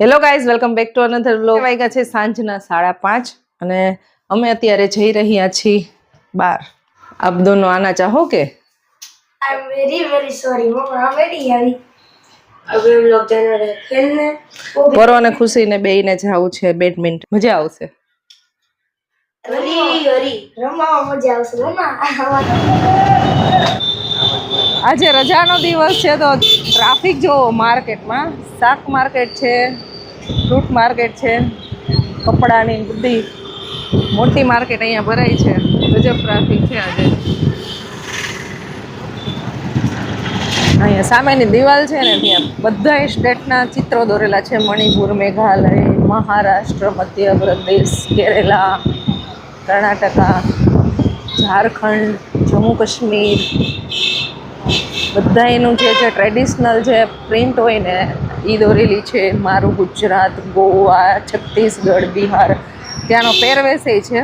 Hello guys, welcome back to another vlog. વાગ્યા છે સાંજના 5:30 અને અમે અત્યારે જઈ રહ્યા છીએ બહાર. આપ દોનો આના ચાહો કે? I'm very sorry, Mama. I'm very heavy. હવે વ્લોગ ચેનલ ખેલને પરો અને ખુશીને બેયને જાવું છે બેડમિન્ટન. મજા આવશે. હરી રમવા મજા આવશે મમ્મા. આજે રજાનો દિવસ છે તો ટ્રાફિક જોવો માર્કેટમાં. શાક માર્કેટ છે, ફ્રૂટ માર્કેટ છે, કપડાની બધી મોટી માર્કેટ અહીંયા ભરાઈ છે. ગજબ ટ્રાફિક છે આજે. અહીંયા સામેની દિવાલ છે ને ત્યાં બધા સ્ટેટના ચિત્રો દોરેલા છે. મણિપુર, મેઘાલય, મહારાષ્ટ્ર, મધ્યપ્રદેશ, કેરલા, કર્ણાટકા, ઝારખંડ, જમ્મુ કાશ્મીર, બધા એનું જે ટ્રેડિશનલ જે પ્રિન્ટ હોય ને એ દોરેલી છે. મારું ગુજરાત, ગોવા, છત્તીસગઢ, બિહાર ત્યાંનો પહેરવેશ છે.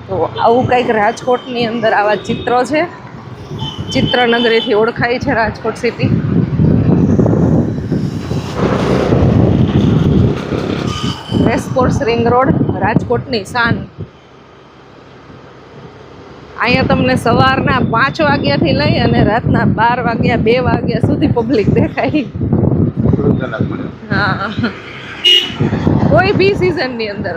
તો આવું કંઈક રાજકોટની અંદર આવા ચિત્રો છે. ચિત્રનગરીથી ઓળખાય છે Rajkot city. Racecourse ring road, રાજકોટની શાન. અહીંયા તમને સવારના 5 વાગ્યાથી લઈ અને રાતના 12 વાગ્યા 2 વાગ્યા સુધી પબ્લિક દેખાય. હા, કોઈ બી સિઝનની અંદર.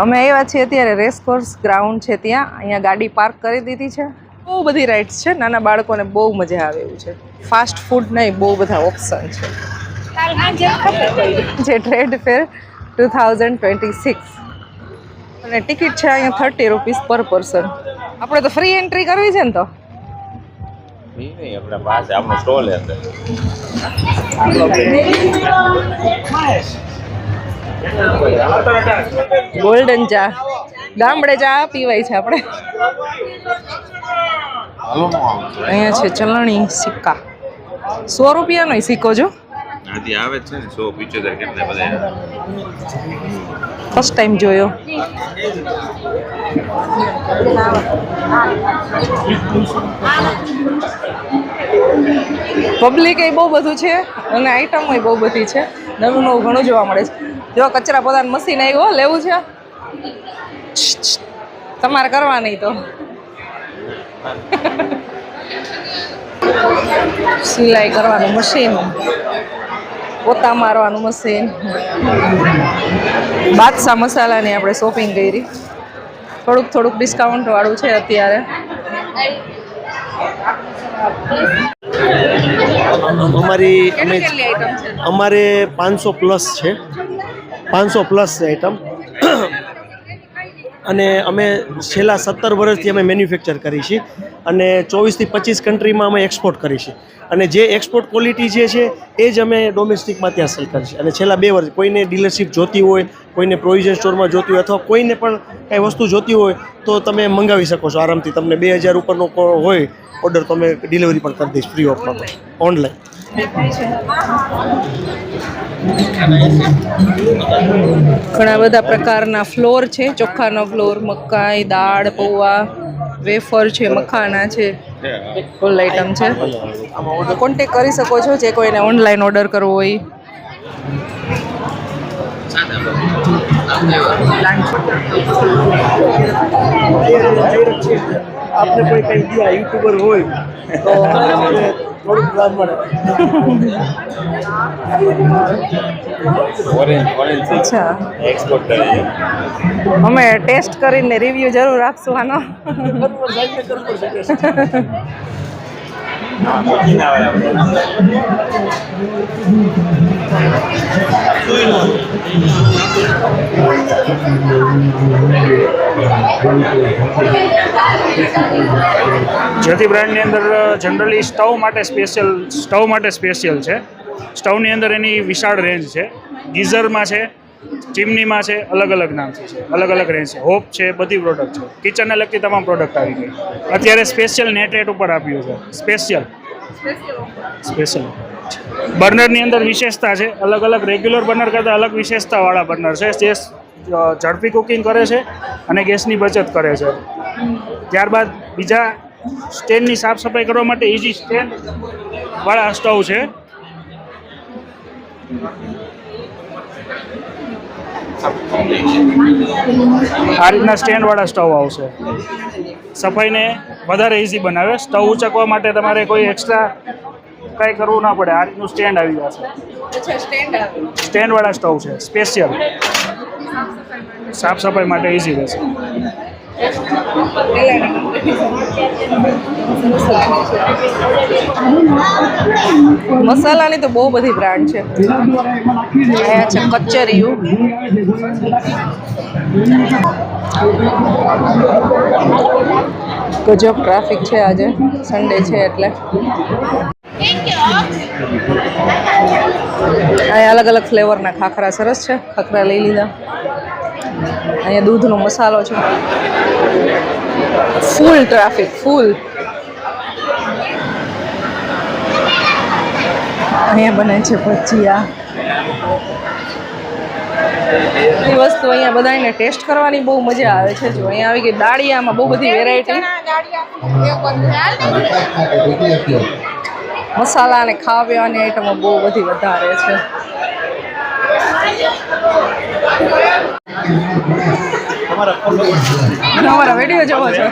અમે આવ્યા છીએ અત્યારે રેસકોર્સ ગ્રાઉન્ડ છે ત્યાં. અહીંયા ગાડી પાર્ક કરી દીધી છે. બહુ બધી રાઇડ્સ છે. નાના બાળકોને બહુ મજા આવે એવું છે. ફાસ્ટ ફૂડ નહીં, બહુ બધા ઓપ્શન છે. જે ટ્રેડ ફેર 2026 અને ટિકિટ છે અહીંયા 30 રૂપીસ પર પર્સન. આપણે તો ફ્રી એન્ટ્રી કરવી છે ને તો ગોલ્ડન ચા, ગામડે ચા પીવાય છે આપણે. અહીંયા છે ચલણી સિક્કા. 100 રૂપિયાનો સિક્કો જો આવે છે ને 175 કેટલા બધા. ફર્સ્ટ ટાઈમ જોયો. પબ્લિક એ બહુ બધું છે અને આઈટમ બહુ બધી છે. નવું નવું ઘણું જોવા મળે છે. જો કચરા પોતાનું મશીન આવ્યું, લેવું છે તમારે કરવા નહીં તો. સિલાઈ કરવાનું મશીન, પોતા મારવાનું મશીન. બાદશાહ મસાલાની આપણે શોપિંગ કરી. થોડુંક ડિસ્કાઉન્ટ વાળું છે અત્યારે. અમારે 500 પ્લસ છે. 500 પ્લસ છે આઈટમ. અને અમે છેલ્લા 17 વર્ષથી અમે મેન્યુફેક્ચર કરી છીએ અને 24 થી 25 કન્ટ્રીમાં અમે એક્સપોર્ટ કરી છીએ. અને જે એક્સપોર્ટ ક્વોલિટી જે છે એ જ અમે ડોમેસ્ટિકમાં ત્યાં સેલ કરી છે. અને છેલ્લા 2 વર્ષ કોઈને ડીલરશીપ જોતી હોય, કોઈને પ્રોવિઝન સ્ટોરમાં જોતી હોય અથવા કોઈને પણ કાંઈ વસ્તુ જોતી હોય તો તમે મંગાવી શકો છો આરામથી. તમને 2000 ઉપરનો હોય ઓર્ડર તો અમે ડિલિવરી પણ કરી દઈશ ફ્રી ઓફમાં ઓનલાઈન. ઘણા બધા પ્રકારના ફ્લોર છે. ચોખાનો ફ્લોર, મકાઈ, દાળ, પૌવા, વેફર છે, મખાના છે, ફૂલ આઈટમ છે. કોન્ટેક કરી શકો છો જે કોઈને ઓનલાઈન ઓર્ડર કરવો હોય. આપને કોઈ કંઈ યુટ્યુબર હોય તો થોડુંક લાભ મળે. અચ્છા, અમે ટેસ્ટ કરીને રિવ્યુ જરૂર આપશું આનો. જ્યોતિ બ્રાન્ડની અંદર જનરલી સ્ટવ માટે સ્પેશિયલ છે. સ્ટવની અંદર એની વિશાળ રેન્જ છે. ગીઝરમાં છે, ચીમનીમાં છે, અલગ અલગ નામથી છે, અલગ અલગ રેન્જ છે. હોપ છે, બધી પ્રોડક્ટ છે. કિચનને લગતી તમામ પ્રોડક્ટ આવી ગઈ. અત્યારે સ્પેશિયલ નેટ રેટ ઉપર આપ્યું છે. સ્પેશિયલ બર્નરની અંદર વિશેષતા છે. અલગ અલગ રેગ્યુલર બર્નર કરતાં અલગ વિશેષતાવાળા બર્નર છે જે ઝડપી કુકિંગ કરે છે અને ગેસની બચત કરે છે. ત્યારબાદ બીજા સ્ટેન્ડની સાફ સફાઈ કરવા માટે ઇઝી સ્ટેન્ડ વાળા સ્ટવ છે. આ રીતના સ્ટેન્ડ વાળા સ્ટવ આવશે. સફાઈને વધારે ઇઝી બનાવે. સ્ટવ ઉચકવા માટે તમારે કોઈ એક્સ્ટ્રા કાંઈ કરવું ના પડે. આ રીતનું સ્ટેન્ડ આવી જશે. સ્ટેન્ડ વાળા સ્ટવ છે સ્પેશિયલ. સાફ સફાઈ માટે ઇઝી રહેશે. મસાલાની તો બહુ બધી બ્રાન્ડ છે. અહીંયા છે કચરિયું, ગજબ ટ્રાફિક છે આજે, સન્ડે છે એટલે. અહીંયા અલગ અલગ ફ્લેવરના ખાખરા સરસ છે. ખાખરા લઈ લીધા. અહીંયા દૂધનો મસાલો છે. ફૂલ ટ્રાફિક, ફૂલ. અહીંયા બને છે ભજીયા. એ વસ્તુ અહીંયા બધાને ટેસ્ટ કરવાની બહુ મજા આવે છે. જો અહીંયા આવી ગઈ દાળિયામાં બહુ બધી વેરાયટી. મસાલા અને ખાવા પીવાની આઈટમો બહુ બધી વધારે છે. અમારા વિડીયો જોવો છો.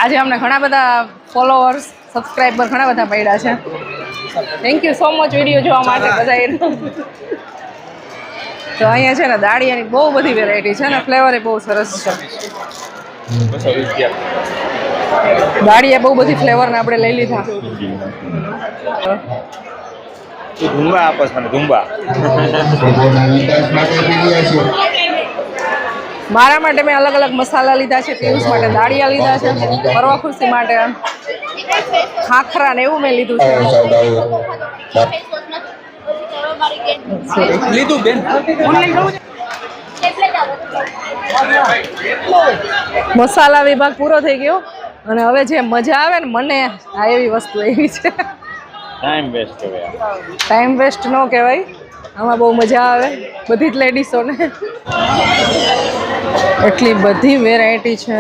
આજે અમને ઘણા બધા ફોલોઅર્સ, સબસ્ક્રાઈબર ઘણા બધા મળ્યા છે. Thank you so much video જોવા માટે બધાએ. તો અહીંયા છે ને દાળિયાની બહુ બધી વેરાયટી છે ને ફ્લેવર એ બહુ સરસ છે. દાળિયા બહુ બધી ફ્લેવરના આપણે લઈ લીધા. ધુંબા આપસ મને ધુંબા. મારા માટે મેં અલગ અલગ મસાલા લીધા છે. પિયુષ માટે દાળિયા લીધા છે. પરવા ખુરશી માટે ખાખરા ને એવું મેં લીધું છે. લીધું બેન. મસાલા વિભાગ પૂરો થઈ ગયો અને હવે જે મજા આવે ને મને આ એવી વસ્તુ એવી છે. ટાઈમ વેસ્ટ કહેવાય. ટાઈમ વેસ્ટ ન કહેવાય. આમાં બહુ મજા આવે બધી જ લેડીઝોને. એટલી બધી વેરાયટી છે.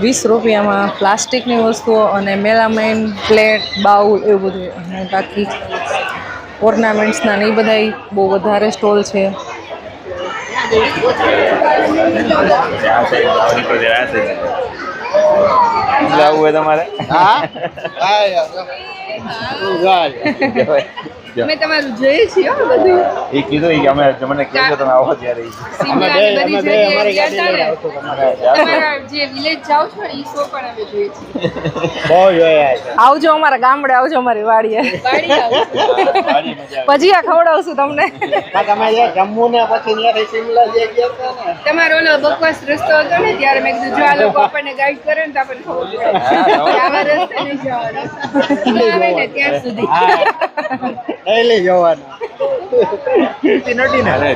20 રૂપિયામાં પ્લાસ્ટિકની વસ્તુઓ અને મેલામાઇન પ્લેટ, બાઉલ એવું બધું. અને બાકી ઓર્નામેન્ટ્સના ને એ બધા બહુ વધારે સ્ટોલ છે. આવું હોય તમારે? મેં તમારું જોઈએ છીએ બધું. એ કીધું કે અમે મને કહેજો તમે આવો ત્યારે. આવજો અમારા ગામડે, આવજો અમારી વાડીએ. ભજીયા ખવડાવશું તમને. તમારો ઓલો બકવાસ રસ્તો હતો ને ત્યારે મેં કીધું જો આ લોકો આપણને ગાઈડ કરે ને તો આપણને ખબર પડે આવા રસ્તે નહીં જવાનું આવે ને ત્યાં સુધી.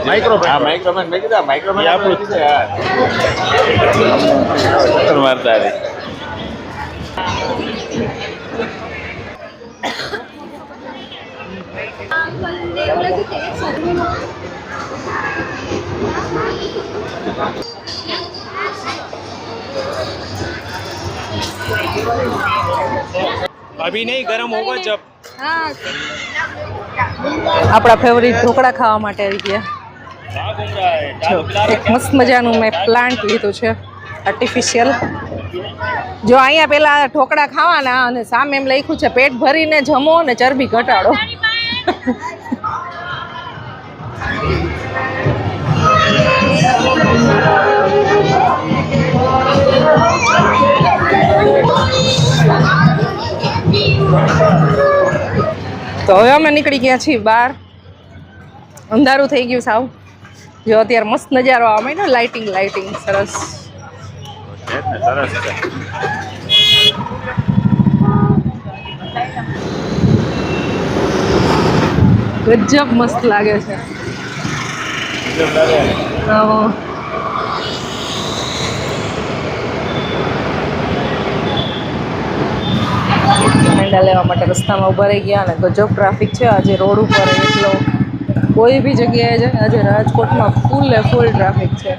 માઇક્રોમેન મેં કીધા માઇક્રોમેન આપણું છે. મારતા રહી. अभी नहीं गर्म होगा जब. આપણા ફેવરિટ ઢોકળા ખાવા માટે આવી ગયા. જો એક મસ્ત મજાનું મેં પ્લાન્ટ લીધું છે આર્ટિફિશિયલ. જો અહીંયા પેલા ઢોકળા ખાવાના અને સામે એમ લખ્યું છે પેટ ભરીને જમો અને ચરબી ઘટાડો. તો હવે અમે નીકળી ગયા છીએ બહાર. અંધારું થઈ ગયું સાવ. જો અત્યારે મસ્ત નજારો આવે ને લાઇટિંગ સરસ. સરસ છે. ગજબ મસ્ત લાગે છે. મેંડા લેવા માટે રસ્તામાં ઊભા રહી ગયા અને ગજબ ટ્રાફિક છે આજે રોડ ઉપર. એટલો કોઈ બી જગ્યાએ જાય આજે રાજકોટમાં ફૂલ ટ્રાફિક છે.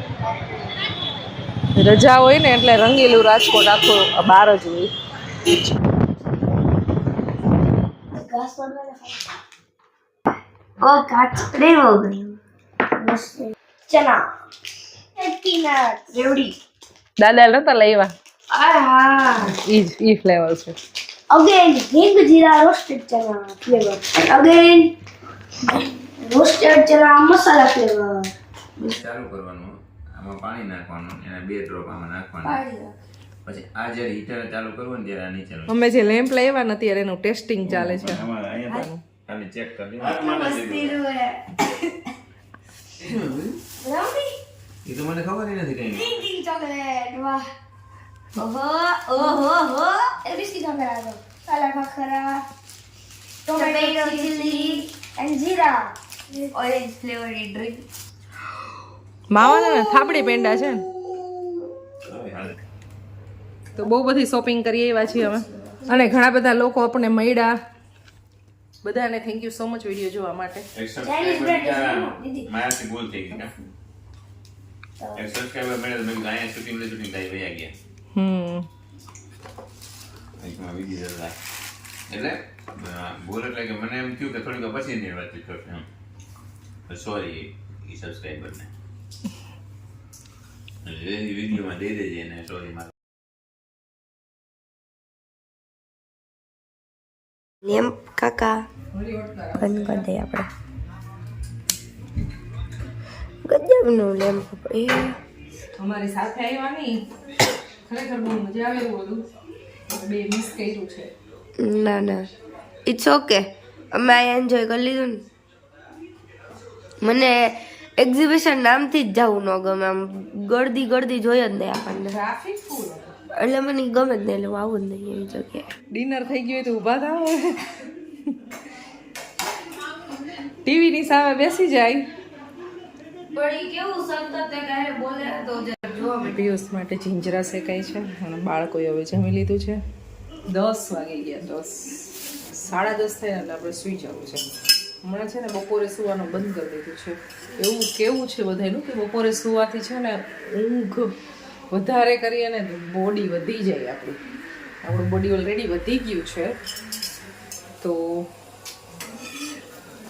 રજા હોય ને એટલે રંગીલું રાજકોટ આખું બહાર જ હોય. ઘાસ પડવાના ઓ કાચડી હો ગઈ મસ્ત ચના પીનટ રેવડી દાદા નતા લાવ્યા આહા ઈ ફ્લેવર છે. અગેન હિંગ જીરા રોસ્ટેડ ચના ફ્લેવર અગેન રોસ્ટેડ ચના મસાલા ફ્લેવર ચાલુ કરવાનું, આમાં પાણી નાખવાનું, એના 2 ડ્રોપ આમાં નાખવાના. પછી આ જ્યારે હીટર ચાલુ કરવું ને ત્યારે આ નીચે અમે જે લેમ્પ લાવ્યા ને ત્યારે એનું ટેસ્ટિંગ ચાલે છે. આમાં અહીંયા પણ ખાલી ચેક કરી મસ્તી રૂએ રાઉડી એ તો મને ખબર નથી કઈ. ડિંગ ચોકલેટ વાહ ઓહો એ બિસ્કિટ ખાખરા કાલા ખાખરા ટોમેટો ચીલી એન્ડ જીરા ઓરેન્જ ફ્લેવર ડ્રિંક માવાના ને થાબડી પેંડા છે ને. તો બહુ બધી શોપિંગ કરી આવ્યા છીએ અમે અને ઘણા બધા લોકો આપણને મળ્યા. બધાને thank you so much video જોવા માટે. માયાથી ભૂલ થઈ ગઈ. એક સબસ્ક્રાઇબર મળે તો મેં અહીંયા શૂટિંગ થાય વયા ગયા. એકમાં વિડીયો હતા એટલે ભૂલ એટલે કે મને એમ થયું કે થોડીક પછી ની વાતચીત કરશે એમ. સોરી એ સબસ્ક્રાઇબરને વિડીયોમાં દઈ દેજે એને સોરી મારે. લેમ્પ કાકા બંધ કરી દઈએ આપણે ગજબનું લેમ્પ એ અમારી સાથે આવ્યા નહીં ખરેખર બહુ મજા આવે એવું બધું. બે મિસ કર્યું છે. ના ઇટ્સ ઓકે અમે આ એન્જોય કરી લીધું ને. મને એક્ઝિબિશન નામથી જ જવું ન ગમે આમ ગળદી જોઈએ જ નહીં આપણને ટ્રાફિક ફૂલ એટલે મને ગમે જ નહીં એટલે હું આવું જ નહીં એવી જગ્યાએ. ડિનર થઈ ગયું હોય તો ઊભા થાવ ટીવીની સામે બેસી જાય. પિયુષ માટે જીંજરા શેકાય છે અને બાળકોએ હવે જમી લીધું છે. 10 વાગી ગયા 10 10:30 થયા એટલે આપણે સૂઈ જવું છે. હમણાં છે ને બપોરે સુવાનું બંધ કરી દીધું છે. એવું કેવું છે બધાનું કે બપોરે સુવાથી છે ને ઊંઘ વધારે કરીએ ને બોડી વધી જાય આપણું બોડી ઓલરેડી વધી ગયું છે. તો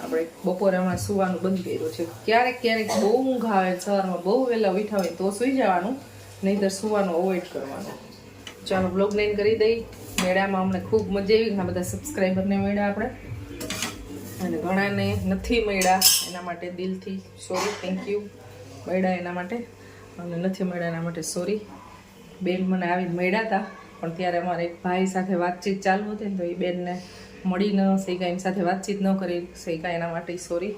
આપણે બપોરે હમણાં સુવાનું બંધ કર્યું છે. ક્યારેક બહુ ઊંઘ આવે સવારમાં બહુ વહેલા ઉઠા હોય તો સુઈ જવાનું, નહીંતર સુવાનું અવોઇડ કરવાનું. ચાલો બ્લોગ લાઈન કરી દઈ. મેળામાં અમને ખૂબ મજા આવી. ઘણા બધા સબસ્ક્રાઈબરને મળ્યા આપણે અને ઘણાને નથી મળ્યા એના માટે દિલથી સોરી, થેન્ક યુ. મળ્યા એના માટે અને નથી મળ્યા એના માટે સોરી. બેન મને આવીને મળ્યા હતા પણ ત્યારે અમારે એક ભાઈ સાથે વાતચીત ચાલુ હતી ને તો એ બેનને મળી ન શક્યા, એની સાથે વાતચીત ન કરી શક્યા એના માટે સોરી.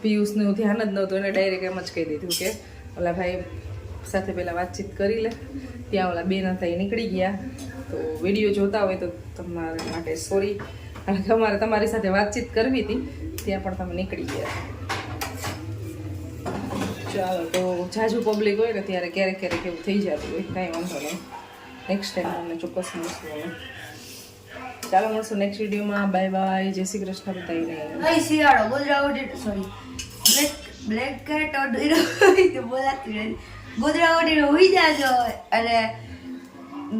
પિયુષનું ધ્યાન જ નહોતું, એને ડાયરેક્ટ એમ જ કહી દીધું કે ઓલા ભાઈ સાથે પહેલાં વાતચીત કરી લે. ત્યાં ઓલા બેન હતા એ નીકળી ગયા. તો વિડીયો જોતા હોય તો તમારા માટે સોરી, કારણ કે અમારે તમારી સાથે વાતચીત કરવી હતી ત્યાં પણ તમે નીકળી ગયા. ચાલો તો જાજુ પબ્લિક હોય ને ત્યારે ક્યારેક એવું થઈ જતું હોય, કાંઈ વાંધો નહીં. નેક્સ્ટ ટાઈમ અમને ચોક્કસ મળશું અમે. ચાલો મળશું નેક્સ્ટ વિડીયોમાં. બાય બાય, જય શ્રી કૃષ્ણ. બતાવીને શિયાળો ગોધરા સોરી બ્લેક કેટ બોલાતી ગોધરા ઓડીને હોઈ જાજો અને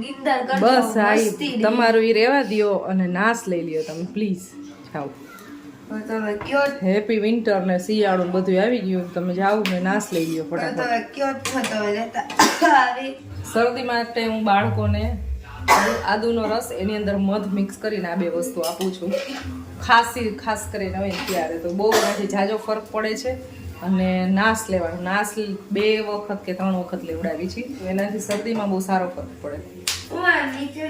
નિંદર કરજો. બસ આ તમારું ઈ રહેવા દ્યો અને નાશ લઈ લ્યો તમે પ્લીઝ. જાઓ તમે કયો હેપી વિન્ટર ને શિયાળો ને બધું આવી ગયું. તમે જાઓ ને નાશ લઈ લ્યો ફટાફટ. તમે કયો છો તમે લેતા આવી શરદી માટે હું બાળકોને આદુનો રસ એની અંદર મધ મિક્સ કરીને આ બે વસ્તુ આપું છું. ખાસ કરીને હોય ને ત્યારે તો બહુ એનાથી જાજો ફરક પડે છે. અને નાશ લેવાનું, નાશ 2 વખત કે 3 વખત લેવડાવી છે, એનાથી શરદીમાં બહુ સારો ફરક પડે. નીચે